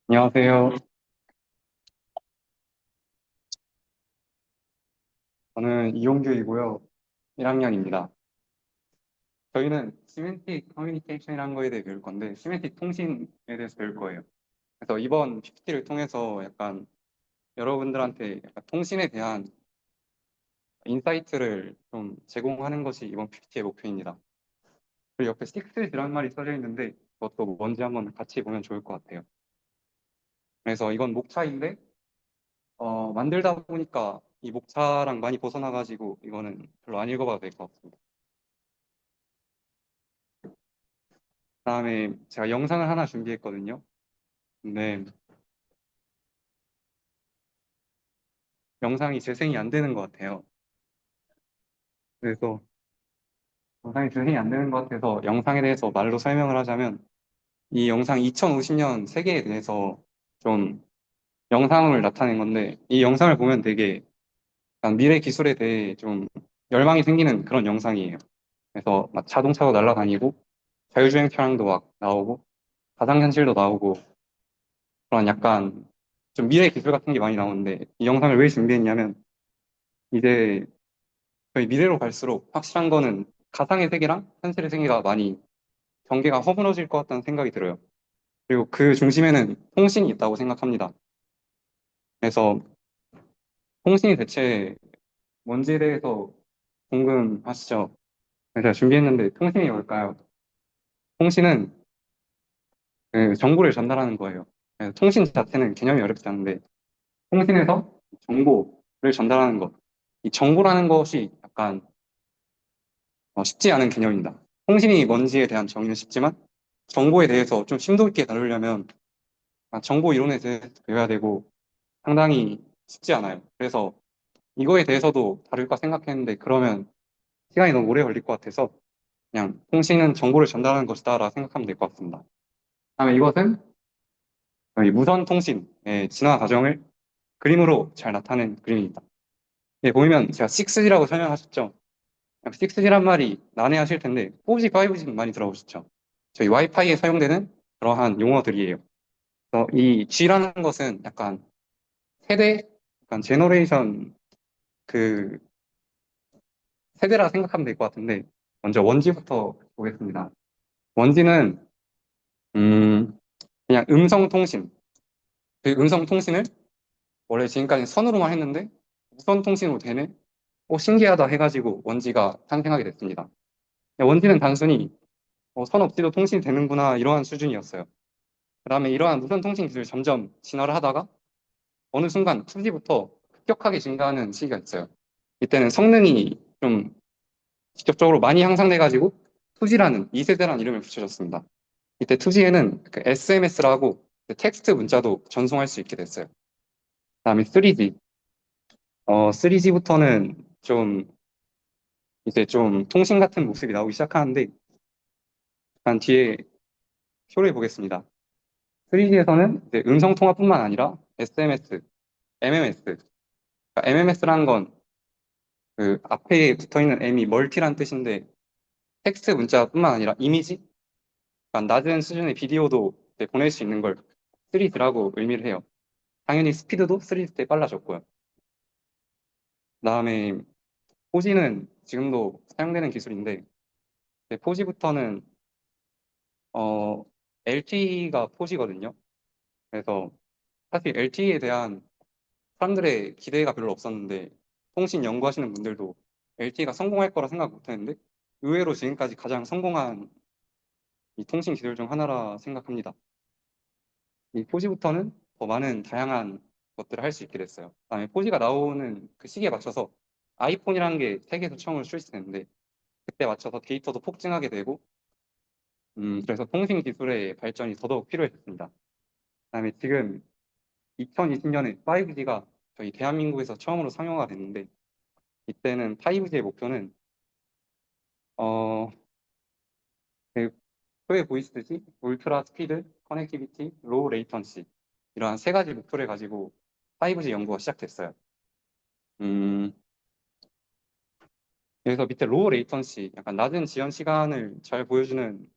안녕하세요. 저는 이용규이고요. 1학년입니다. 저희는 시멘틱 커뮤니케이션이라는 거에 대해 배울 건데, 시멘틱 통신에 대해서 배울 거예요. 그래서 이번 PPT를 통해서 약간 여러분들한테 약간 통신에 대한 인사이트를 좀 제공하는 것이 이번 PPT의 목표입니다. 그리고 옆에 6G란 말이 써져 있는데, 그것도 뭔지 한번 같이 보면 좋을 것 같아요. 그래서 이건 목차인데, 만들다 보니까 이 목차랑 많이 벗어나가지고, 이거는 별로 안 읽어봐도 될 것 같습니다. 그다음에 제가 영상을 하나 준비했거든요. 근데 영상이 재생이 안 되는 것 같아요. 그래서 영상이 재생이 안 되는 것 같아서 영상에 대해서 말로 설명을 하자면 이 영상 2050년 세계에 대해서 좀 영상을 나타낸 건데 이 영상을 보면 되게 약간 미래 기술에 대해 좀 열망이 생기는 그런 영상이에요. 그래서 막 자동차도 날아다니고 자율주행 차량도 막 나오고 가상현실도 나오고 그런 약간 좀 미래 기술 같은 게 많이 나오는데 이 영상을 왜 준비했냐면 이제 저희 미래로 갈수록 확실한 거는 가상의 세계랑 현실의 세계가 많이 경계가 허물어질 것 같다는 생각이 들어요. 그리고 그 중심에는 통신이 있다고 생각합니다. 그래서 통신이 대체 뭔지에 대해서 궁금하시죠? 그래서 제가 준비했는데 통신이 뭘까요? 통신은 그 정보를 전달하는 거예요. 그래서 통신 자체는 개념이 어렵지 않은데 통신에서 정보를 전달하는 것. 이 정보라는 것이 약간 쉽지 않은 개념입니다. 통신이 뭔지에 대한 정의는 쉽지만 정보에 대해서 좀 심도 있게 다루려면 정보 이론에 대해서 배워야 되고 상당히 쉽지 않아요. 그래서 이거에 대해서도 다룰까 생각했는데 그러면 시간이 너무 오래 걸릴 것 같아서 그냥 통신은 정보를 전달하는 것이다라 생각하면 될 것 같습니다. 다음에 이것은 이 무선 통신의 진화 과정을 그림으로 잘 나타낸 그림입니다. 예, 보이면 제가 6G라고 설명하셨죠? 6G란 말이 난해하실 텐데 4G, 5G는 많이 들어보셨죠? 저희 와이파이에 사용되는 그러한 용어들이에요. 그래서 이 G라는 것은 약간 세대, 약간 제너레이션 그 세대라 생각하면 될 것 같은데 먼저 원지부터 보겠습니다. 원지는 그냥 음성 통신. 그 음성 통신을 원래 지금까지 선으로만 했는데 무선 통신으로 되네. 신기하다 해가지고 원지가 탄생하게 됐습니다. 원지는 단순히 선 없이도 통신이 되는구나 이러한 수준이었어요. 그다음에 이러한 무선 통신 기술이 점점 진화를 하다가 어느 순간 2G부터 급격하게 증가하는 시기가 있어요. 이때는 성능이 좀 직접적으로 많이 향상돼가지고 2G라는 2세대라는 이름을 붙여줬습니다. 이때 2G에는 그 SMS라고 텍스트 문자도 전송할 수 있게 됐어요. 그다음에 3G. 3G부터는 좀 이제 좀 통신 같은 모습이 나오기 시작하는데 약간 뒤에 표를 보겠습니다. 3G에서는 음성 통화뿐만 아니라 SMS, MMS. MMS라는 건 그 앞에 붙어 있는 M이 멀티란 뜻인데 텍스트 문자뿐만 아니라 이미지, 그러니까 낮은 수준의 비디오도 이제 보낼 수 있는 걸 3G라고 의미를 해요. 당연히 스피드도 3G 때 빨라졌고요. 그다음에 4G는 지금도 사용되는 기술인데 4G부터는 LTE가 4G거든요. 그래서 사실 LTE에 대한 사람들의 기대가 별로 없었는데 통신 연구하시는 분들도 LTE가 성공할 거라 생각 못했는데 의외로 지금까지 가장 성공한 이 통신 기술 중 하나라 생각합니다. 이 4G부터는 더 많은 다양한 것들을 할 수 있게 됐어요. 그다음에 4G가 나오는 그 시기에 맞춰서 아이폰이라는 게 세계에서 처음으로 출시됐는데 그때 맞춰서 데이터도 폭증하게 되고 그래서 통신 기술의 발전이 더더욱 필요해졌습니다. 그다음에 지금 2020년에 5G가 저희 대한민국에서 처음으로 상용화가 됐는데 이때는 5G의 목표는 어, 그 표에 보이시듯이 울트라 스피드, 커넥티비티, 로우 레이턴시 이러한 세 가지 목표를 가지고 5G 연구가 시작됐어요. 음, 그래서 밑에 로우 레이턴시, 약간 낮은 지연 시간을 잘 보여주는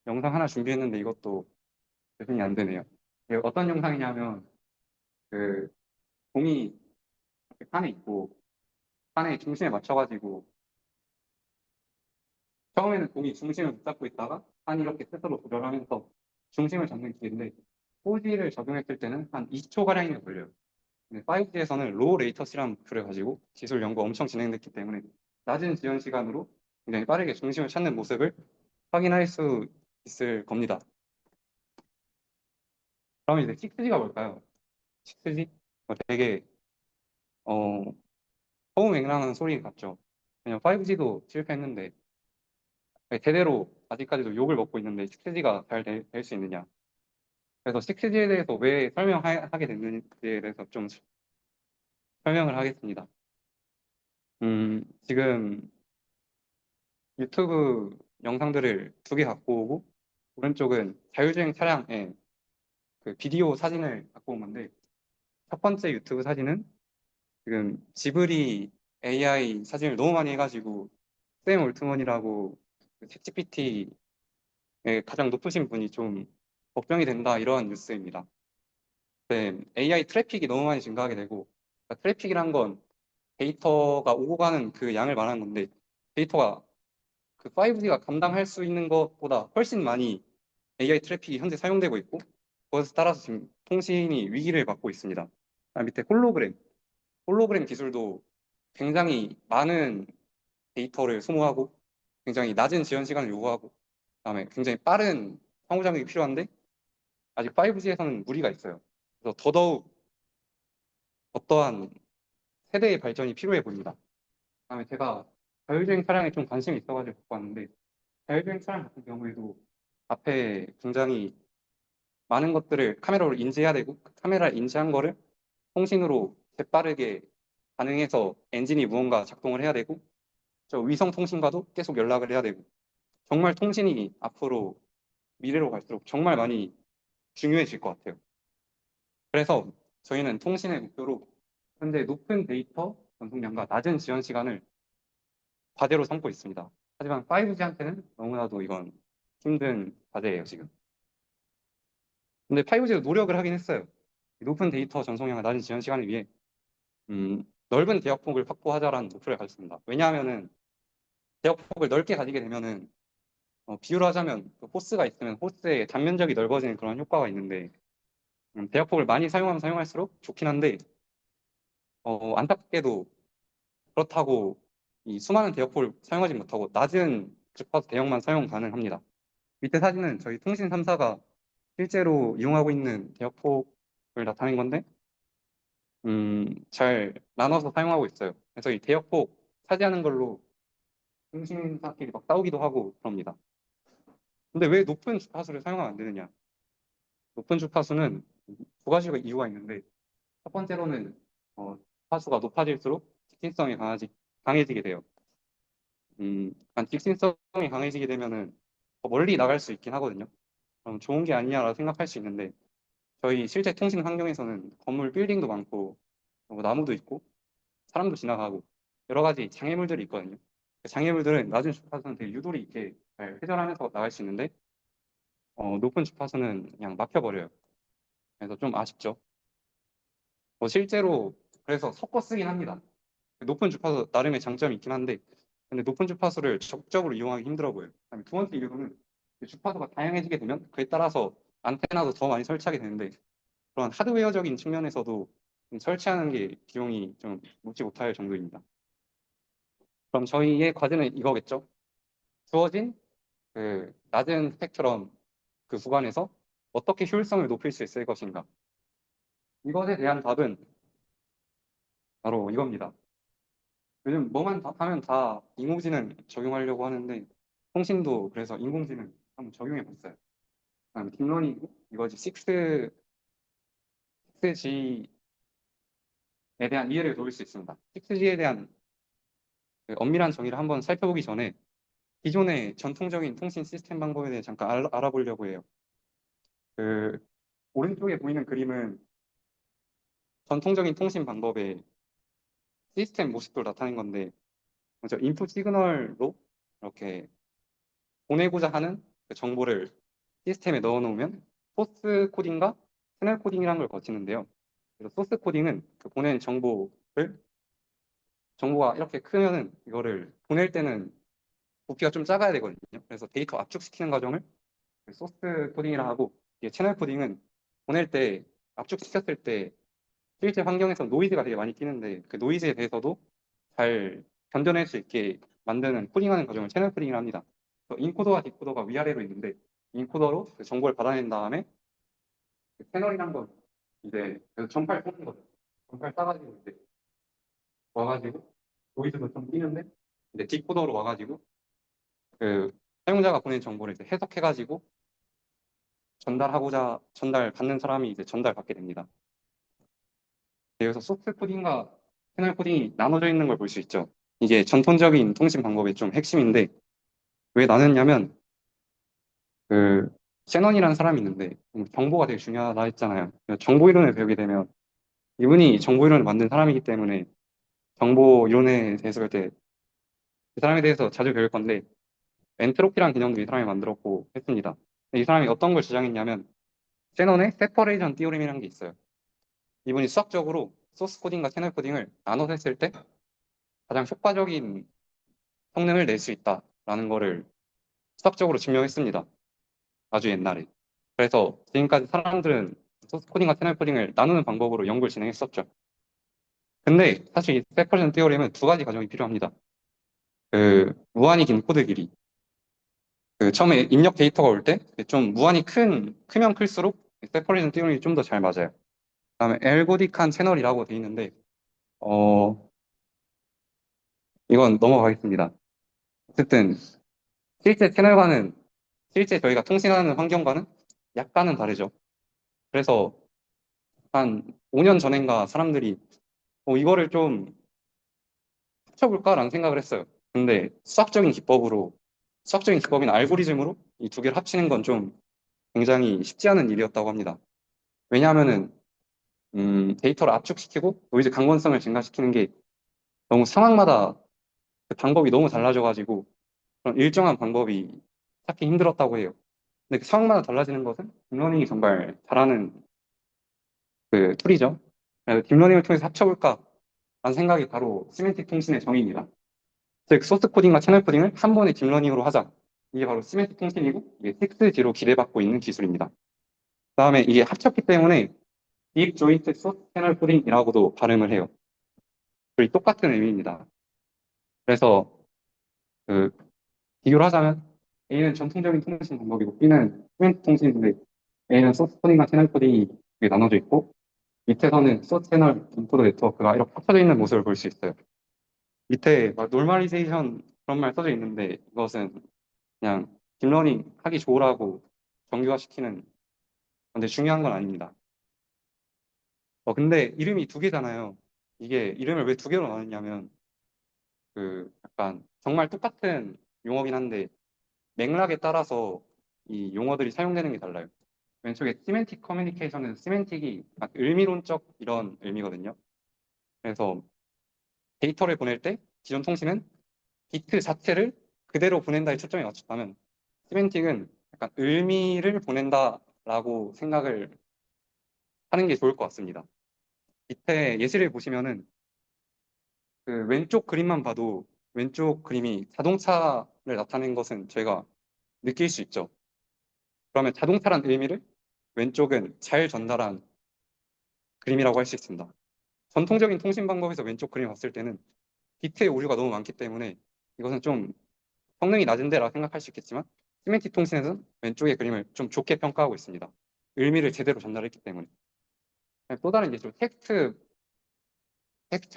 영상 하나 준비했는데 이것도 재생이 안 되네요. 이게 어떤 영상이냐면 그 공이 이렇게 판에 있고 판의 중심에 맞춰가지고 처음에는 공이 중심을 못 잡고 있다가 판이 이렇게 스스로 조절하면서 중심을 잡는 기계인데 4G를 적용했을 때는 한 20초가량이면 걸려요. 근데 5G에서는 로우 레이터시라는 목표를 가지고 기술 연구 엄청 진행됐기 때문에 낮은 지연 시간으로 굉장히 빠르게 중심을 찾는 모습을 확인할 수 있을 겁니다. 그럼 이제 6G가 뭘까요? 6G? 되게 어, 허무맹랑한 소리 같죠. 그냥 5G도 실패했는데 대대로 아직까지도 욕을 먹고 있는데 6G가 잘 될 수 있느냐. 그래서 6G에 대해서 왜 설명하게 됐는지에 대해서 좀 설명을 하겠습니다. 지금 유튜브 영상들을 2개 갖고 오고 오른쪽은 자율주행 차량의 그 비디오 사진을 갖고 온 건데 첫 번째 유튜브 사진은 지금 지브리 AI 사진을 너무 많이 해가지고 샘 올트먼이라고 그 챗GPT의 가장 높으신 분이 좀 걱정이 된다 이런 뉴스입니다. 네, AI 트래픽이 너무 많이 증가하게 되고 그러니까 트래픽이란 건 데이터가 오고 가는 그 양을 말하는 건데 데이터가 그 5G가 감당할 수 있는 것보다 훨씬 많이 AI 트래픽이 현재 사용되고 있고 그것에 따라서 지금 통신이 위기를 받고 있습니다. 밑에 홀로그램 기술도 굉장히 많은 데이터를 소모하고 굉장히 낮은 지연 시간을 요구하고 그다음에 굉장히 빠른 상호작용이 필요한데 아직 5G에서는 무리가 있어요. 그래서 더더욱 어떠한 세대의 발전이 필요해 보입니다. 그다음에 제가 자율주행 차량에 좀 관심이 있어가지고 갖고 왔는데 자율주행 차량 같은 경우에도 앞에 굉장히 많은 것들을 카메라로 인지해야 되고 그 카메라를 인지한 거를 통신으로 재빠르게 반응해서 엔진이 무언가 작동을 해야 되고 저 위성 통신과도 계속 연락을 해야 되고 정말 통신이 앞으로 미래로 갈수록 정말 많이 중요해질 것 같아요. 그래서 저희는 통신의 목표로 현재 높은 데이터 전송량과 낮은 지연 시간을 과제로 삼고 있습니다. 하지만 5G한테는 너무나도 이건 힘든 과제예요, 지금. 근데 5G도 노력을 하긴 했어요. 높은 데이터 전송량과 낮은 지연 시간을 위해 넓은 대역폭을 확보하자라는 목표를 가졌습니다. 왜냐하면은 대역폭을 넓게 가지게 되면은 비유를 하자면 그 호스가 있으면 호스의 단면적이 넓어지는 그런 효과가 있는데 대역폭을 많이 사용하면 사용할수록 좋긴 한데 안타깝게도 그렇다고 이 수많은 대역폭을 사용하지 못하고 낮은 주파수 대역만 사용 가능합니다. 밑에 사진은 저희 통신 3사가 실제로 이용하고 있는 대역폭을 나타낸 건데 잘 나눠서 사용하고 있어요. 그래서 이 대역폭 차지하는 걸로 통신사끼리 막 싸우기도 하고 그럽니다. 근데 왜 높은 주파수를 사용하면 안 되느냐? 높은 주파수는 2가지 이유가 있는데 첫 번째로는 주파수가 높아질수록 직진성이 강해지게 돼요. 직진성이 강해지게 되면은 더 멀리 나갈 수 있긴 하거든요. 그럼 좋은 게 아니냐라고 생각할 수 있는데 저희 실제 통신 환경에서는 건물 빌딩도 많고 나무도 있고 사람도 지나가고 여러 가지 장애물들이 있거든요. 그 장애물들은 낮은 주파수는 되게 유도리 있게 잘 회전하면서 나갈 수 있는데 높은 주파수는 그냥 막혀버려요. 그래서 좀 아쉽죠. 실제로 그래서 섞어 쓰긴 합니다. 높은 주파수 나름의 장점이 있긴 한데 근데 높은 주파수를 적극적으로 이용하기 힘들어 보여요. 그다음에 두 번째 이유로는 주파수가 다양해지게 되면 그에 따라서 안테나도 더 많이 설치하게 되는데 그런 하드웨어적인 측면에서도 좀 설치하는 게 비용이 좀 묻지 못할 정도입니다. 그럼 저희의 과제는 이거겠죠? 주어진 그 낮은 스펙트럼 그 구간에서 어떻게 효율성을 높일 수 있을 것인가? 이것에 대한 답은 바로 이겁니다. 요즘 뭐만 하면 다 인공지능 적용하려고 하는데 통신도 그래서 인공지능 한번 적용해 봤어요. 그다음에 딥러닝 이거지 6G에 대한 이해를 도울 수 있습니다. 6G에 대한 그 엄밀한 정의를 한번 살펴보기 전에 기존의 전통적인 통신 시스템 방법에 대해 잠깐 알아보려고 해요. 그 오른쪽에 보이는 그림은 전통적인 통신 방법의 시스템 모습을 나타낸 건데 먼저 인풋 시그널로 이렇게 보내고자 하는 그 정보를 시스템에 넣어 놓으면 소스 코딩과 채널 코딩이라는 걸 거치는데요. 그래서 소스 코딩은 그 보낸 정보가 이렇게 크면은 이거를 보낼 때는 부피가 좀 작아야 되거든요. 그래서 데이터 압축시키는 과정을 그 소스 코딩이라 하고, 이게 채널 코딩은 보낼 때 압축시켰을 때 실제 환경에서 노이즈가 되게 많이 끼는데 그 노이즈에 대해서도 잘 견뎌낼 수 있게 만드는 코딩하는 과정을 채널 코딩이라 합니다. 그래서 인코더와 디코더가 위아래로 있는데, 인코더로 그 정보를 받아낸 다음에 그 채널이란 건 이제 그 전파를 쏘는 거죠. 전파를 싸가지고 이제 와가지고 노이즈도 좀 끼는데, 이제 디코더로 와가지고 그 사용자가 보낸 정보를 이제 해석해가지고 전달받는 사람이 이제 전달받게 됩니다. 네, 그래서 소스 코딩과 채널 코딩이 나눠져 있는 걸 볼 수 있죠. 이게 전통적인 통신 방법의 좀 핵심인데, 왜 나눴냐면 그 셰넌이라는 사람이 있는데 정보가 되게 중요하다 했잖아요. 정보 이론을 배우게 되면 이분이 정보 이론을 만든 사람이기 때문에 정보 이론에 대해서 배울 때 이 사람에 대해서 자주 배울 건데, 엔트로피라는 개념도 이 사람이 만들었고 했습니다. 이 사람이 어떤 걸 주장했냐면 셰넌의 세퍼레이션 티오렘이라는 게 있어요. 이분이 수학적으로 소스 코딩과 채널 코딩을 나눠서 했을 때 가장 효과적인 성능을 낼 수 있다라는 거를 수학적으로 증명했습니다. 아주 옛날에. 그래서 지금까지 사람들은 소스 코딩과 채널 코딩을 나누는 방법으로 연구를 진행했었죠. 근데 사실 이 세퍼레이션 티오렘은 두 가지 과정이 필요합니다. 그 무한히 긴 코드 길이. 그 처음에 입력 데이터가 올 때 좀 무한히 크면 클수록 세퍼레이션 티오렘이 좀 더 잘 맞아요. 그다음에 엘고딕한 채널이라고 돼 있는데 어 이건 넘어가겠습니다. 어쨌든 실제 채널과는 실제 저희가 통신하는 환경과는 약간은 다르죠. 그래서 한 5년 전인가 사람들이 이거를 좀 합쳐볼까라는 생각을 했어요. 근데 수학적인 기법인 알고리즘으로 이 두 개를 합치는 건 좀 굉장히 쉽지 않은 일이었다고 합니다. 왜냐하면은 데이터를 압축시키고 노이즈 강건성을 증가시키는 게 너무 상황마다 그 방법이 너무 달라져가지고 그런 일정한 방법이 찾기 힘들었다고 해요. 근데 그 상황마다 달라지는 것은 딥러닝이 정말 잘하는 그 툴이죠. 그래서 딥러닝을 통해서 합쳐볼까 라는 생각이 바로 시멘틱 통신의 정의입니다. 즉 소스 코딩과 채널 코딩을 한 번에 딥러닝으로 하자. 이게 바로 시멘틱 통신이고 이게 6G로 기대받고 있는 기술입니다. 그다음에 이게 합쳤기 때문에 딥 조인트 소스 채널 코딩이라고도 발음을 해요. 둘이 똑같은 의미입니다. 그래서 그 비교를 하자면 A는 전통적인 통신 방법이고 B는 시멘틱 통신인데, A는 소스 코딩과 채널 코딩이 나눠져 있고 밑에서는 소스 채널 인코더 네트워크가 이렇게 합쳐져 있는 모습을 볼 수 있어요. 밑에 막 노멀리제이션 그런 말 써져 있는데 이것은 그냥 딥러닝 하기 좋으라고 정규화시키는 건데 중요한 건 아닙니다. 근데 이름이 두 개잖아요. 이게 이름을 왜 두 개로 나눴냐면 그 약간 정말 똑같은 용어긴 한데 맥락에 따라서 이 용어들이 사용되는 게 달라요. 왼쪽에 시멘틱 커뮤니케이션은 시멘틱이 막 의미론적 이런 의미거든요. 그래서 데이터를 보낼 때 기존 통신은 비트 자체를 그대로 보낸다에 초점이 맞췄다면 시멘틱은 약간 의미를 보낸다라고 생각을 하는 게 좋을 것 같습니다. 밑에 예시를 보시면은 그 왼쪽 그림만 봐도 왼쪽 그림이 자동차를 나타낸 것은 저희가 느낄 수 있죠. 그러면 자동차란 의미를 왼쪽은 잘 전달한 그림이라고 할 수 있습니다. 전통적인 통신 방법에서 왼쪽 그림 봤을 때는 비트의 오류가 너무 많기 때문에 이것은 좀 성능이 낮은데라 생각할 수 있겠지만 시멘틱 통신에서는 왼쪽의 그림을 좀 좋게 평가하고 있습니다. 의미를 제대로 전달했기 때문에. 또 다른 예시로 텍스트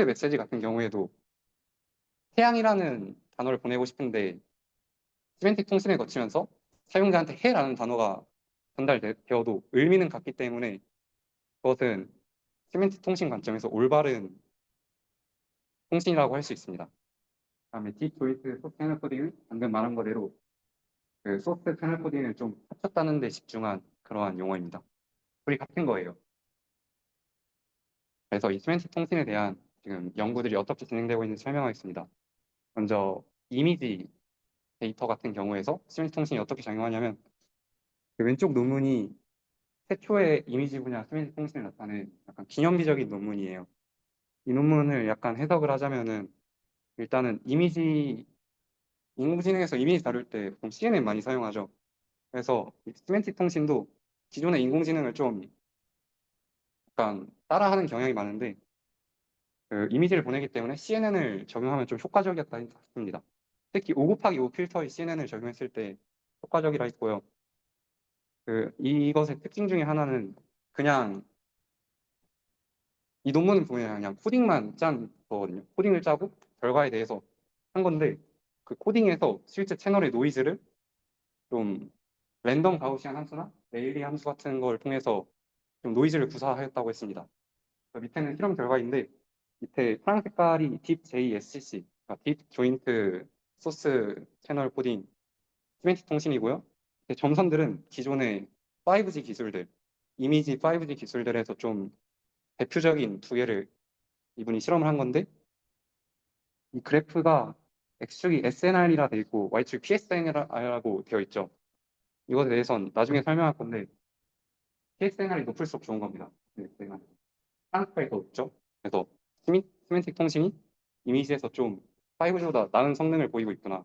메시지 같은 경우에도 태양이라는 단어를 보내고 싶은데 시멘틱 통신을 거치면서 사용자한테 해라는 단어가 전달되어도 의미는 같기 때문에 그것은 시멘틱 통신 관점에서 올바른 통신이라고 할 수 있습니다. 다음에 딥 조이스 소스 채널 코딩은 방금 말한 거대로 그 소스 채널 코딩을 좀 합쳤다는 데 집중한 그러한 용어입니다. 둘이 같은 거예요. 그래서 이 시멘틱 통신에 대한 지금 연구들이 어떻게 진행되고 있는지 설명하겠습니다. 먼저 이미지 데이터 같은 경우에서 시멘틱 통신이 어떻게 작용하냐면 그 왼쪽 논문이 최초의 이미지 분야 스미트 통신을 나타낸 약간 기념비적인 논문이에요. 이 논문을 약간 해석을 하자면은 일단은 인공지능에서 이미지 다룰 때 보통 CNN 많이 사용하죠. 그래서 이 시멘틱 통신도 기존의 인공지능을 좀 약간 따라하는 경향이 많은데 그 이미지를 보내기 때문에 CNN을 적용하면 좀 효과적이었다 싶습니다. 특히 5 곱하기 5 필터의 CNN을 적용했을 때 효과적이라 했고요. 이것의 특징 중에 하나는 그냥 이 논문을 보면 그냥 코딩만 짠 거거든요. 코딩을 짜고 결과에 대해서 한 건데 그 코딩에서 실제 채널의 노이즈를 좀 랜덤 가우시안 함수나 레일리 함수 같은 걸 통해서 좀 노이즈를 구사하였다고 했습니다. 밑에는 실험 결과인데 밑에 파란 색깔이 딥 JSCC, 그러니까 딥 조인트 소스 채널 코딩 시멘틱 통신이고요. 점선들은 기존의 5G 기술들, 이미지 5G 기술들에서 좀 대표적인 두 개를 이분이 실험을 한 건데 이 그래프가 X축이 SNR이라 되어 있고 Y축이 PSNR이라고 되어 있죠. 이것에 대해서는 나중에 설명할 건데 PSNR이 높을수록 좋은 겁니다. 네, 한국파이 더 높죠. 그래서 시멘틱 통신이 이미지에서 좀 5G보다 나은 성능을 보이고 있구나.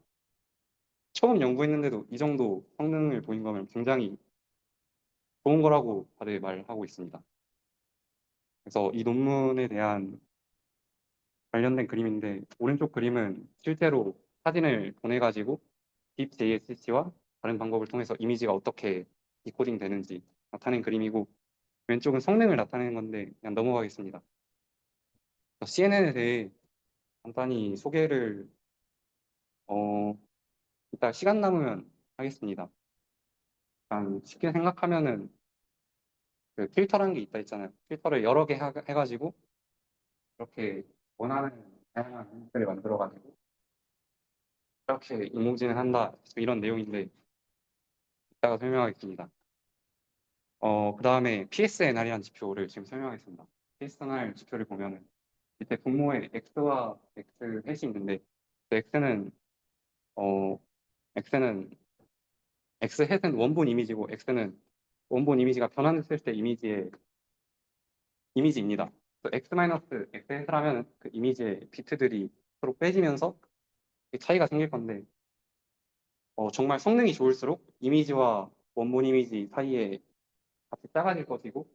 처음 연구했는데도 이 정도 성능을 보인 거면 굉장히 좋은 거라고 다들 말하고 있습니다. 그래서 이 논문에 대한 관련된 그림인데 오른쪽 그림은 실제로 사진을 보내가지고 딥 JSC와 다른 방법을 통해서 이미지가 어떻게 디코딩 되는지 나타낸 그림이고 왼쪽은 성능을 나타내는 건데 그냥 넘어가겠습니다. CNN에 대해 간단히 소개를 이따 시간 남으면 하겠습니다. 일단 쉽게 생각하면은 그 필터라는 게 있다 했잖아요. 필터를 여러 개 해가지고 이렇게 원하는 다양한 형태를 만들어가지고 이렇게 인공지능 한다 이런 내용인데 이따가 설명하겠습니다. 그 다음에 PSNR이라는 지표를 지금 설명하겠습니다. PSNR 지표를 보면은 밑에 분모에 X와 X 햇이 있는데 그 어, X는 X 햇은 원본 이미지고 X는 원본 이미지가 변환했을 때 이미지입니다. X 햇이라면 그 이미지의 비트들이 서로 빼지면서 차이가 생길 건데 정말 성능이 좋을수록 이미지와 원본 이미지 사이에 값이 작아질 것이고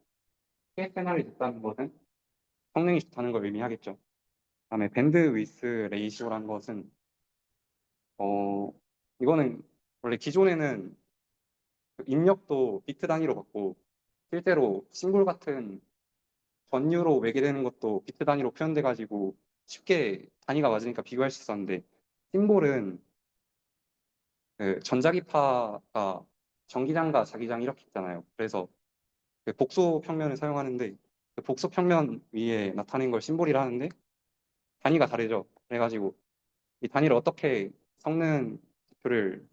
PSNR이 됐다는 것은 성능이 좋다는 걸 의미하겠죠. 그다음에 밴드위스 레이시오란 것은 어 이거는 원래 기존에는 그 입력도 비트 단위로 받고 실제로 심볼 같은 전류로 매개되는 것도 비트 단위로 표현돼 가지고 쉽게 단위가 맞으니까 비교할 수 있었는데 심볼은 그 전자기파가 전기장과 자기장 이렇게 있잖아요. 그래서 그 복소 평면을 사용하는데 그 복소 평면 위에 나타낸 걸 심볼이라 하는데 단위가 다르죠. 그래가지고 이 단위를 어떻게 성능 지표를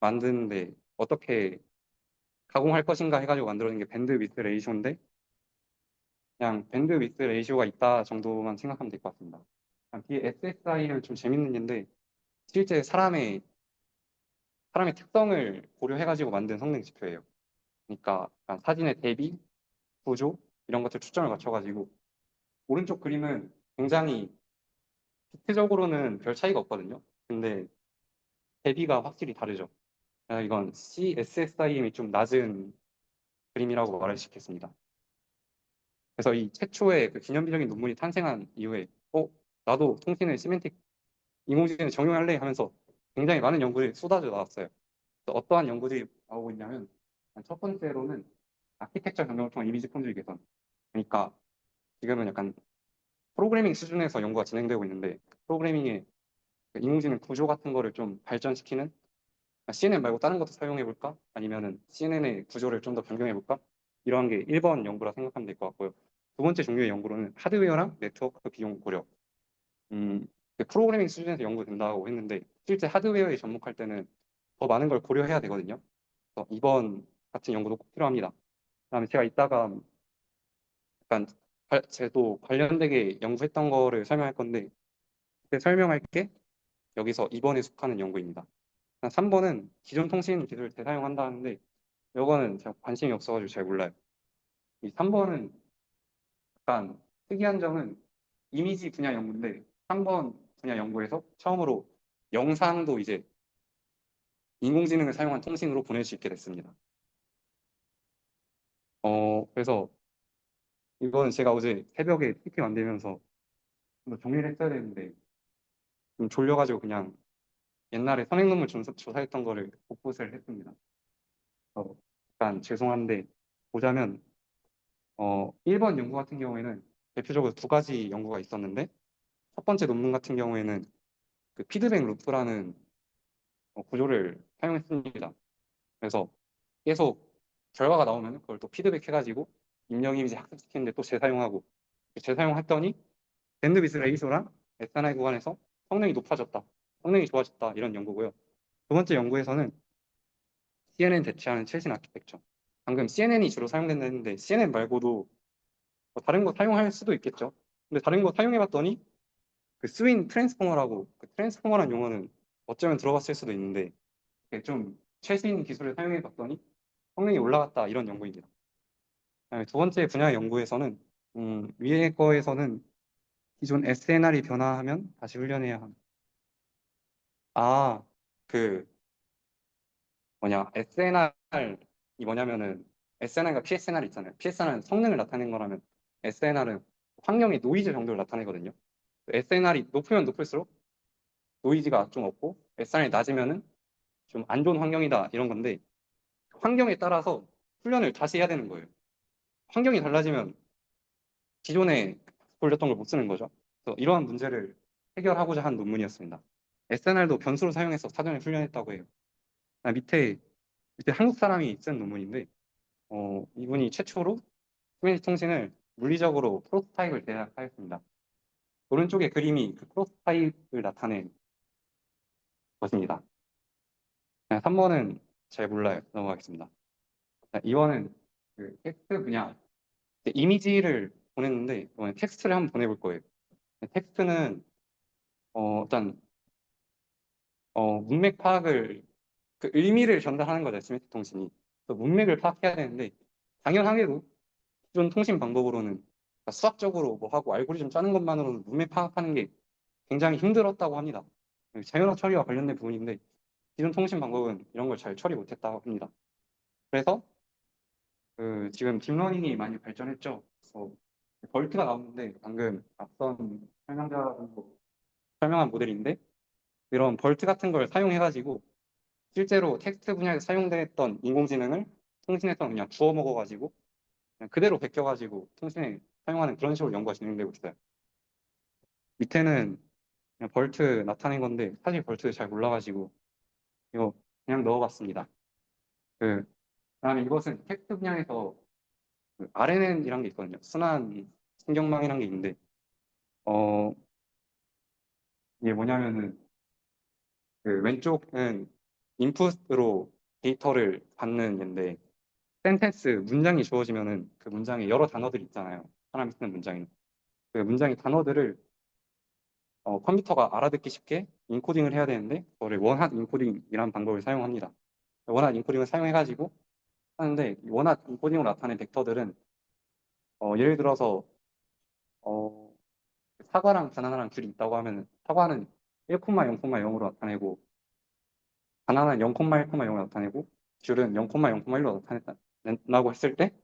만드는데 어떻게 가공할 것인가 해가지고 만들어낸 게 밴드 위스 레이쇼인데 그냥 밴드 위스 레이쇼가 있다 정도만 생각하면 될 것 같습니다. 뒤에 SSI는 좀 재밌는 예인데 실제 사람의 특성을 고려해가지고 만든 성능 지표예요. 그러니까 약간 사진의 대비, 구조 이런 것들 초점을 맞춰가지고 오른쪽 그림은 굉장히 비트적으로는 별 차이가 없거든요. 근데 대비가 확실히 다르죠. 이건 CSSIM이 좀 낮은 그림이라고 말할 수 있겠습니다. 그래서 이 최초의 그 기념비적인 논문이 탄생한 이후에 나도 통신을 시멘틱 인공지능에 적용할래 하면서 굉장히 많은 연구들이 쏟아져 나왔어요. 그래서 어떠한 연구들이 나오고 있냐면 첫 번째로는 아키텍처 변경을 통한 이미지 폰질 개선. 그러니까 지금은 약간 프로그래밍 수준에서 연구가 진행되고 있는데 프로그래밍의 그 인공지능 구조 같은 거를 좀 발전시키는 CNN 말고 다른 것도 사용해볼까? 아니면은 CNN의 구조를 좀 더 변경해볼까? 이러한 게 1번 연구라 생각하면 될 것 같고요. 두 번째 종류의 연구로는 하드웨어랑 네트워크 비용 고려. 음, 그 프로그래밍 수준에서 연구된다고 했는데 실제 하드웨어에 접목할 때는 더 많은 걸 고려해야 되거든요. 그래서 이번 같은 연구도 꼭 필요합니다. 그다음에 제가 이따가 약간 제도 관련되게 연구했던 거를 설명할 건데 그때 설명할 게 여기서 2번에 속하는 연구입니다. 3번은 기존 통신 기술을 재사용한다 하는데 이거는 제가 관심이 없어가지고 잘 몰라요. 이 3번은 약간 특이한 점은 이미지 분야 연구인데 3번 분야 연구에서 처음으로 영상도 이제 인공지능을 사용한 통신으로 보낼 수 있게 됐습니다. 그래서 이거는 제가 어제 새벽에 PPT 만들면서 뭐 정리를 했어야 되는데 좀 졸려가지고 그냥 옛날에 선행논문 조사했던 거를 복붙을 했습니다. 약간 죄송한데 보자면 1번 연구 같은 경우에는 대표적으로 두 가지 연구가 있었는데 첫 번째 논문 같은 경우에는 그 피드백 루프라는 구조를 사용했습니다. 그래서 계속 결과가 나오면 그걸 또 피드백 해가지고 입력 이미지 학습시키는데 또 재사용하고 재사용했더니 밴드비스 레이소랑 SNI 구간에서 성능이 높아졌다, 성능이 좋아졌다 이런 연구고요. 두 번째 연구에서는 CNN 대체하는 최신 아키텍처. 방금 CNN이 주로 사용된다 했는데 CNN 말고도 뭐 다른 거 사용할 수도 있겠죠. 근데 다른 거 사용해봤더니 그 스윈 트랜스포머라고 그 트랜스포머라는 용어는 어쩌면 들어봤을 수도 있는데 이게 좀 최신 기술을 사용해봤더니 성능이 올라갔다 이런 연구입니다. 그다음에 두 번째 분야 연구에서는 위에 거에서는 기존 SNR이 변화하면 다시 훈련해야 함. 아, 그 뭐냐 SNR이 뭐냐면은 SNR과 PSNR 있잖아요. PSNR은 성능을 나타내는 거라면 SNR은 환경의 노이즈 정도를 나타내거든요. SNR이 높으면 높을수록 노이즈가 좀 없고 SNR이 낮으면은 좀 안 좋은 환경이다 이런 건데 환경에 따라서 훈련을 다시 해야 되는 거예요. 환경이 달라지면 기존에 돌렸던 걸 못 쓰는 거죠. 그래서 이러한 문제를 해결하고자 한 논문이었습니다. SNR도 변수를 사용해서 사전에 훈련했다고 해요. 밑에 한국 사람이 쓴 논문인데 이분이 최초로 휴대폰 통신을 물리적으로 프로토타입을 제작하였습니다. 오른쪽의 그림이 그 프로토타입을 나타낸 것입니다. 3번은 잘 몰라요. 넘어가겠습니다. 2번은 그 텍스트 분야 이미지를 보냈는데 이번에 텍스트를 한번 보내볼 거예요. 텍스트는 일단 문맥 파악을 그 의미를 전달하는 거죠. 시메트릭 통신이. 그래서 문맥을 파악해야 되는데 당연하게도 기존 통신 방법으로는 그러니까 수학적으로 뭐 하고 알고리즘 짜는 것만으로는 문맥 파악하는 게 굉장히 힘들었다고 합니다. 자연어 처리와 관련된 부분인데 기존 통신 방법은 이런 걸 잘 처리 못했다고 합니다. 그래서 그 지금 딥러닝이 많이 발전했죠. 그래서 벌트가 나오는데 방금 앞선 설명자도 설명한 모델인데 이런 벌트 같은 걸 사용해가지고 실제로 텍스트 분야에서 사용됐던 인공지능을 통신에서 그냥 주워 먹어가지고 그냥 그대로 베껴가지고 통신에 사용하는 그런 식으로 연구가 진행되고 있어요. 밑에는 그냥 벌트 나타낸 건데 사실 벌트 잘 몰라가지고 이거 그냥 넣어봤습니다. 그 다음에 이것은 텍스트 분야에서 그 RNN이란 게 있거든요. 순환 신경망이란 게 있는데 어 이게 뭐냐면은 그 왼쪽은 인풋으로 데이터를 받는 게 센텐스 문장이 주어지면은 그 문장에 여러 단어들이 있잖아요. 사람이 쓰는 문장이 그 문장의 단어들을 컴퓨터가 알아듣기 쉽게 인코딩을 해야 되는데 그거를 원핫 인코딩이라는 방법을 사용합니다. 원핫 인코딩을 사용해가지고 하는데 원핫 인코딩으로 나타낸 벡터들은 예를 들어서 어, 사과랑 바나나랑 귤이 있다고 하면 사과는 1,0,0,으로 나타내고 바나나는 0,1,0으로 나타내고 귤은 0,0,1로 나타낸다고 했을 때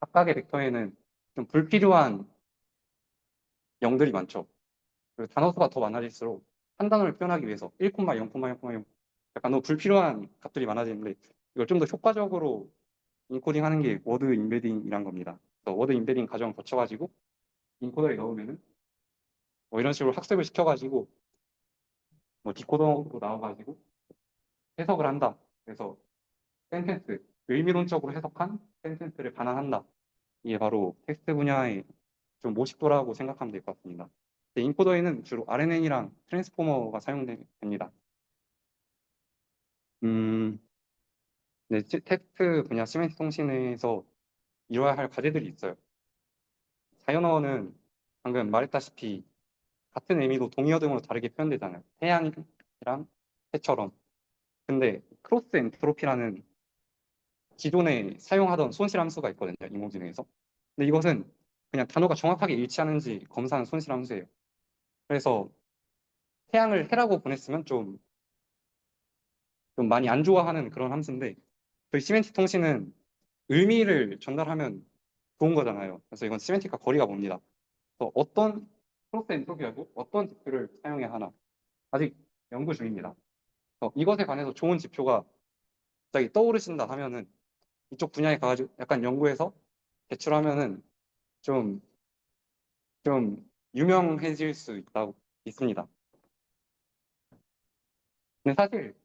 각각의 벡터에는 좀 불필요한 0들이 많죠. 그리고 단어 수가 더 많아질수록 한 단어를 표현하기 위해서 1, 0, 0, 0 약간 너무 불필요한 값들이 많아지는데 이걸 좀 더 효과적으로 인코딩 하는 게 워드 임베딩이란 겁니다. 그래서 워드 임베딩 과정을 거쳐가지고 인코더에 넣으면은 뭐 이런 식으로 학습을 시켜가지고 뭐 디코더로 나와가지고 해석을 한다. 그래서 센텐스, 의미론적으로 해석한 센텐스를 반환한다. 이게 바로 텍스트 분야의 좀 모식도라고 생각하면 될 것 같습니다. 인코더에는 주로 RNN이랑 트랜스포머가 사용됩니다. 음, 네, 텍스트 분야 시멘트 통신에서 이뤄야 할 과제들이 있어요. 자연어는 방금 말했다시피 같은 의미도 동의어 등으로 다르게 표현되잖아요. 태양이랑 해처럼. 근데 크로스 엔트로피라는 기존에 사용하던 손실 함수가 있거든요. 인공지능에서. 근데 이것은 그냥 단어가 정확하게 일치하는지 검사하는 손실 함수예요. 그래서 태양을 해라고 보냈으면 좀 많이 안 좋아하는 그런 함수인데 저희 시멘틱 통신은 의미를 전달하면 좋은 거잖아요. 그래서 이건 시멘틱과 거리가 멉니다. 그래서 어떤 프로세스 엔트로피하고 어떤 지표를 사용해야 하나 아직 연구 중입니다. 이것에 관해서 좋은 지표가 갑자기 떠오르신다 하면은 이쪽 분야에 가가지고 약간 연구해서 제출하면은 좀, 좀 유명해질 수 있습니다. 근데 사실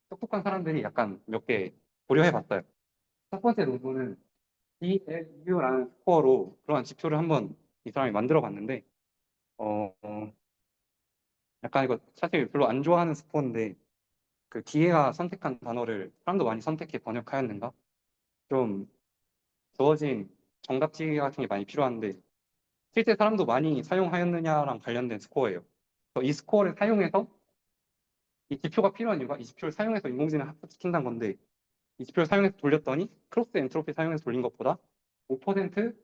똑똑한 사람들이 약간 몇 개 고려해 봤어요. 첫 번째 논문은 DLU라는 스코어로 그러한 지표를 한번 이 사람이 만들어 봤는데, 약간 이거 사실 별로 안 좋아하는 스코어인데, 그 기계가 선택한 단어를 사람도 많이 선택해 번역하였는가? 좀 주어진 정답지 같은 게 많이 필요한데, 실제 사람도 많이 사용하였느냐랑 관련된 스코어예요. 그래서 이 스코어를 사용해서 이 지표가 필요한 이유가 이 지표를 사용해서 인공지능을 학습시킨다는 건데 이 지표를 사용해서 돌렸더니 크로스 엔트로피 사용해서 돌린 것보다 5%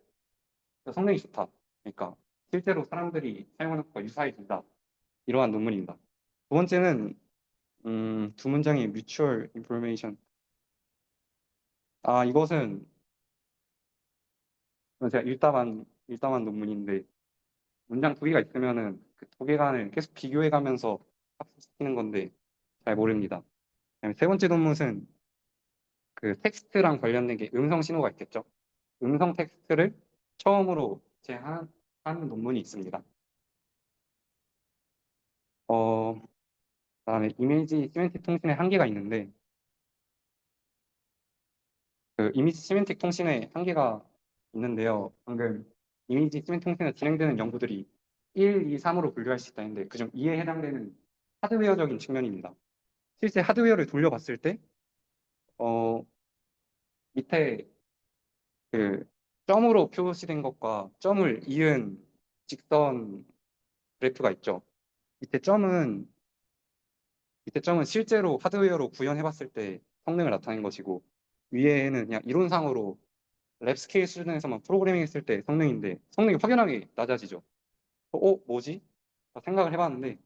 성능이 좋다. 그러니까 실제로 사람들이 사용하는 것과 유사해진다. 이러한 논문입니다. 두 번째는 두 문장의 mutual information. 이것은 제가 일담한 논문인데 문장 두 개가 있으면은 그 두 개 간을 계속 비교해 가면서 학습시키는 건데 잘 모릅니다. 그다음에 세 번째 논문은 그 텍스트랑 관련된 게 음성 신호가 있겠죠. 음성 텍스트를 처음으로 제한한 논문이 있습니다. 그다음에 이미지 시멘틱 통신의 한계가 있는데 그 이미지 시멘틱 통신의 한계가 있는데요. 방금 이미지 시멘틱 통신에 진행되는 연구들이 1, 2, 3으로 분류할 수 있다는데 그중 2에 해당되는 하드웨어적인 측면입니다. 실제 하드웨어를 돌려봤을 때 어, 밑에 그 점으로 표시된 것과 점을 이은 직선 그래프가 있죠. 밑에 점은 밑에 점은 실제로 하드웨어로 구현해봤을 때 성능을 나타낸 것이고 위에는 그냥 이론상으로 랩 스케일 수준에서만 프로그래밍 했을 때 성능인데 성능이 확연하게 낮아지죠. 뭐지? 생각을 해봤는데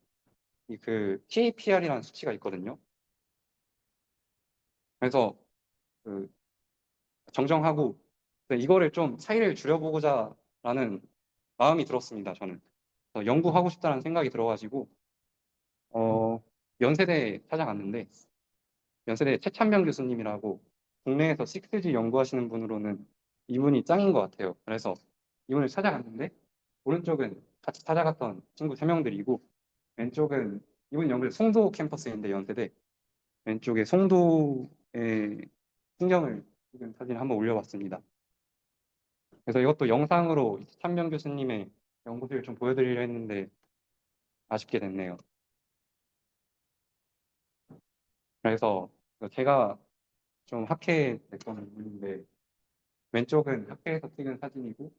이 그 KPR이라는 수치가 있거든요. 그래서 그 정정하고 이거를 좀 차이를 줄여보고자라는 마음이 들었습니다. 저는 연구하고 싶다는 생각이 들어가지고 어, 연세대에 찾아갔는데 연세대 최찬명 교수님이라고 국내에서 6G 연구하시는 분으로는 이분이 짱인 것 같아요. 그래서 이분을 찾아갔는데 오른쪽은 같이 찾아갔던 친구 3명들이고 왼쪽은 이분 연구를 송도 캠퍼스인데 연세대 왼쪽에 송도의 풍경을 찍은 사진을 한번 올려봤습니다. 그래서 이것도 영상으로 찬명 교수님의 연구를 좀 보여드리려 했는데 아쉽게 됐네요. 그래서 제가 좀 학회됐던 부분인데 왼쪽은 학회에서 찍은 사진이고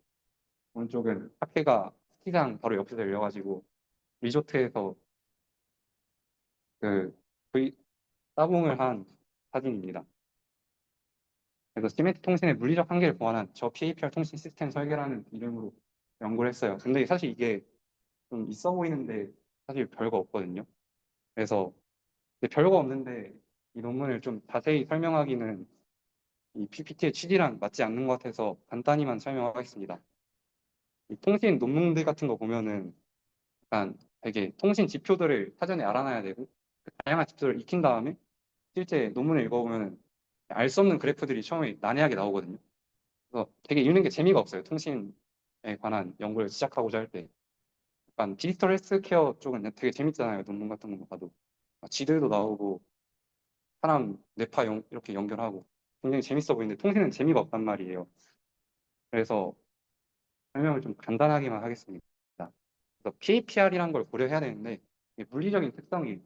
오른쪽은 학회가 스키장 바로 옆에서 열려가지고 리조트에서 그 V 따봉을 한 사진입니다. 그래서 시메틱 통신의 물리적 한계를 보완한 저 PAPR 통신 시스템 설계라는 이름으로 연구를 했어요. 근데 사실 이게 좀 있어 보이는데 사실 별거 없거든요. 그래서 근데 별거 없는데 이 논문을 좀 자세히 설명하기는 이 PPT의 취지랑 맞지 않는 것 같아서 간단히만 설명하겠습니다. 이 통신 논문들 같은 거 보면은 약간 되게 통신 지표들을 사전에 알아놔야 되고 그 다양한 지표들을 익힌 다음에 실제 논문을 읽어보면 알 수 없는 그래프들이 처음에 난해하게 나오거든요. 그래서 되게 읽는 게 재미가 없어요. 통신에 관한 연구를 시작하고자 할 때. 약간 디지털 헬스케어 쪽은 되게 재밌잖아요. 논문 같은 거 봐도. 지들도 나오고 사람 뇌파 이렇게 연결하고 굉장히 재밌어 보이는데 통신은 재미가 없단 말이에요. 그래서 설명을 좀 간단하게만 하겠습니다. 그래서 PAPR이라는 걸 고려해야 되는데 이게 물리적인 특성이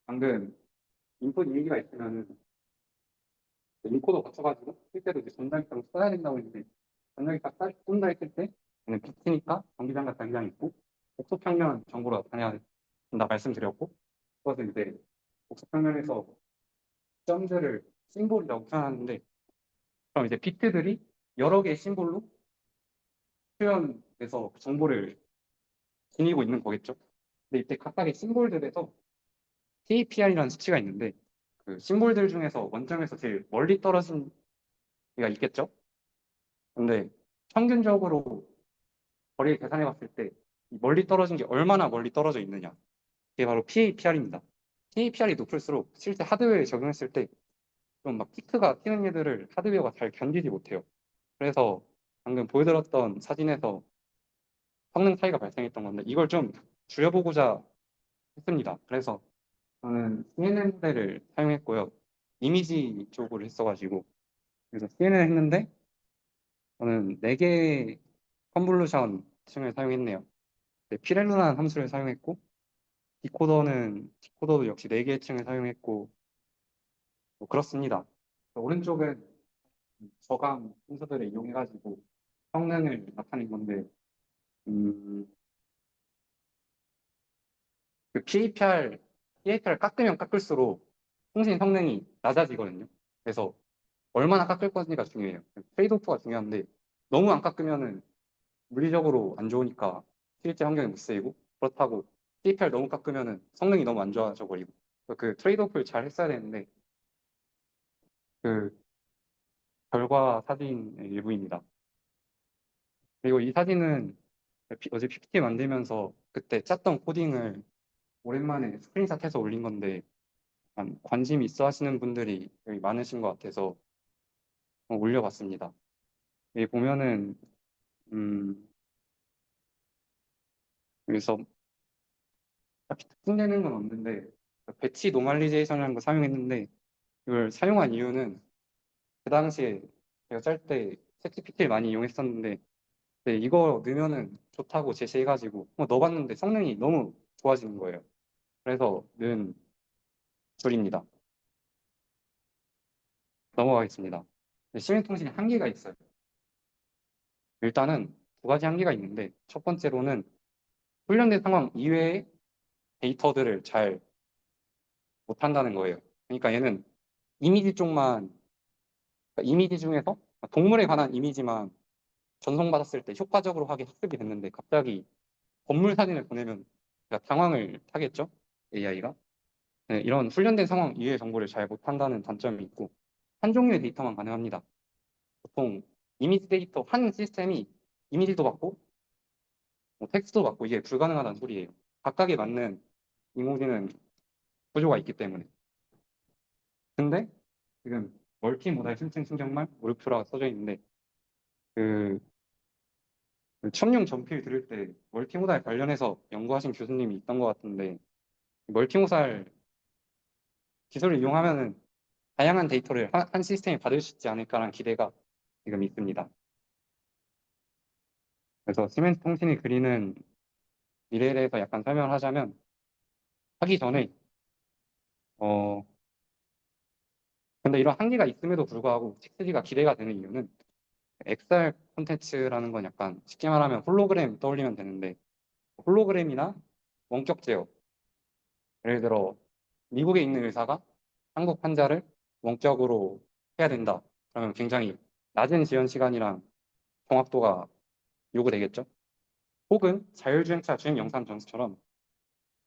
방금 인풋 얘기가 있으면은 인코더 거쳐가지고 실제로 이제 전자기장을 써야 된다고 했는데 전자기장 쏜다 했을 때 얘는 비트니까 전기장과 자기장이 있고 복소평면 정보로 나타내야 된다 말씀드렸고 그것은 이제 복소평면에서 점들을 심볼이라고 표현하는데 그럼 이제 비트들이 여러 개의 심볼로 표현에서 정보를 지니고 있는 거겠죠. 근데 이때 각각의 심볼들에서 KPI라는 수치가 있는데 그 심볼들 중에서 원점에서 제일 멀리 떨어진 애가 있겠죠. 근데 평균적으로 거리를 계산해 봤을 때 멀리 떨어진 게 얼마나 멀리 떨어져 있느냐. 이게 바로 PAPR입니다. PAPR이 높을수록 실제 하드웨어에 적용했을 때 좀 막 피크가 튀는 애들을 하드웨어가 잘 견디지 못해요. 그래서 방금 보여드렸던 사진에서 성능 차이가 발생했던 건데 이걸 좀 줄여보고자 했습니다. 그래서 저는 CNN 모델을 사용했고요. 이미지 쪽으로 했어가지고 그래서 CNN 했는데 저는 4개의 컨볼루션 층을 사용했네요. 네, 피렐루라는 함수를 사용했고 디코더도 역시 4개의 층을 사용했고 뭐 그렇습니다. 오른쪽은 저감 순서들을 이용해가지고 성능을 나타낸 건데 음, 그 PAPR 깎으면 깎을수록 통신 성능이 낮아지거든요. 그래서 얼마나 깎을 것인지가 중요해요. 트레이드오프가 중요한데 너무 안 깎으면은 물리적으로 안 좋으니까 실제 환경에 못 쓰이고 그렇다고 PAPR 너무 깎으면은 성능이 너무 안 좋아져 버리고 그 트레이드오프를 잘 했어야 되는데 그 결과 사진의 일부입니다. 그리고 이 사진은 어제 PPT 만들면서 그때 짰던 코딩을 오랜만에 스크린샷해서 올린 건데 약간 관심 있어 하시는 분들이 여기 많으신 것 같아서 올려봤습니다. 여기 보면은 음, 여기서 딱히 특징되는 건 없는데 배치 노멀리제이션이라는 거 사용했는데 이걸 사용한 이유는 그 당시에 제가 짤 때 챗GPT를 많이 이용했었는데 네, 이거 넣으면은 좋다고 제시해가지고 넣어봤는데 성능이 너무 좋아지는 거예요. 그래서 넣은 줄입니다. 넘어가겠습니다. 시민통신이 한계가 있어요. 일단은 2가지 한계가 있는데 첫 번째로는 훈련된 상황 이외의 데이터들을 잘 못한다는 거예요. 그러니까 얘는 이미지 쪽만 그러니까 이미지 중에서 동물에 관한 이미지만 전송받았을 때 효과적으로 하게 학습이 됐는데 갑자기 건물 사진을 보내면 그러니까 당황을 하겠죠? AI가. 네, 이런 훈련된 상황 이외의 정보를 잘 못한다는 단점이 있고 한 종류의 데이터만 가능합니다. 보통 이미지 데이터 한 시스템이 이미지도 받고 뭐 텍스트도 받고 이게 불가능하다는 소리예요. 각각에 맞는 이모지는 구조가 있기 때문에. 근데 지금 멀티모달 심층 신경말 몰프라가 써져 있는데 그 첨용 전필 들을 때 멀티모달 관련해서 연구하신 교수님이 있던 것 같은데 멀티모달 기술을 이용하면은 다양한 데이터를 한 시스템이 받을 수 있지 않을까라는 기대가 지금 있습니다. 그래서 시멘트 통신이 그리는 미래에 대해서 약간 설명을 하자면 하기 전에 어 근데 이런 한계가 있음에도 불구하고 6G가 기대가 되는 이유는 XR 콘텐츠라는 건 약간 쉽게 말하면 홀로그램 떠올리면 되는데 홀로그램이나 원격 제어 예를 들어 미국에 있는 의사가 한국 환자를 원격으로 해야 된다. 그러면 굉장히 낮은 지연 시간이랑 정확도가 요구되겠죠. 혹은 자율주행차 주행 영상 전수처럼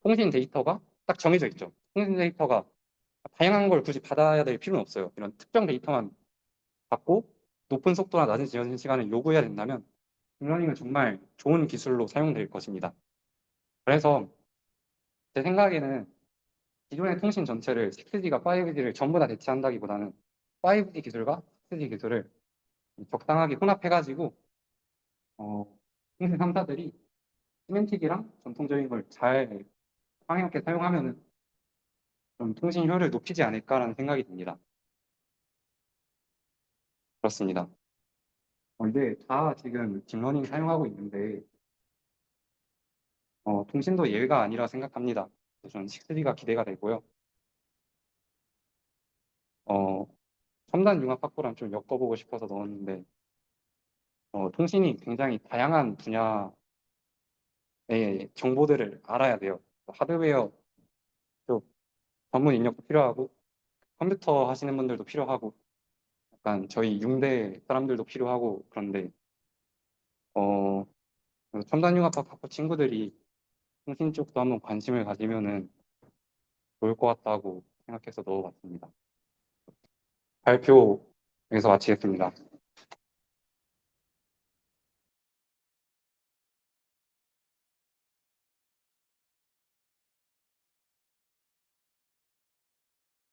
통신 데이터가 딱 정해져 있죠. 통신 데이터가 다양한 걸 굳이 받아야 될 필요는 없어요. 이런 특정 데이터만 받고 높은 속도나 낮은 지연 시간을 요구해야 된다면 딥러닝은 정말 좋은 기술로 사용될 것입니다. 그래서 제 생각에는 기존의 통신 전체를 6G가 5G를 전부 다 대체한다기보다는 5G 기술과 6G 기술을 적당하게 혼합해가지고 통신 3사들이 시멘틱이랑 전통적인 걸 잘 방향 있게 사용하면은 좀 통신 효율을 높이지 않을까라는 생각이 듭니다. 그렇습니다. 이제 다 지금 딥러닝 사용하고 있는데 통신도 예외가 아니라 생각합니다. 그래서 저는 6G가 기대가 되고요. 어, 첨단 융합 확보랑 좀 엮어보고 싶어서 넣었는데 통신이 굉장히 다양한 분야의 정보들을 알아야 돼요. 하드웨어 쪽 전문 인력도 필요하고 컴퓨터 하시는 분들도 필요하고 약간 저희 융대 사람들도 필요하고 그런데 어, 그래서 첨단융합학 학부 친구들이 통신 쪽도 한번 관심을 가지면은 좋을 것 같다고 생각해서 넣어봤습니다. 발표 여기서 마치겠습니다.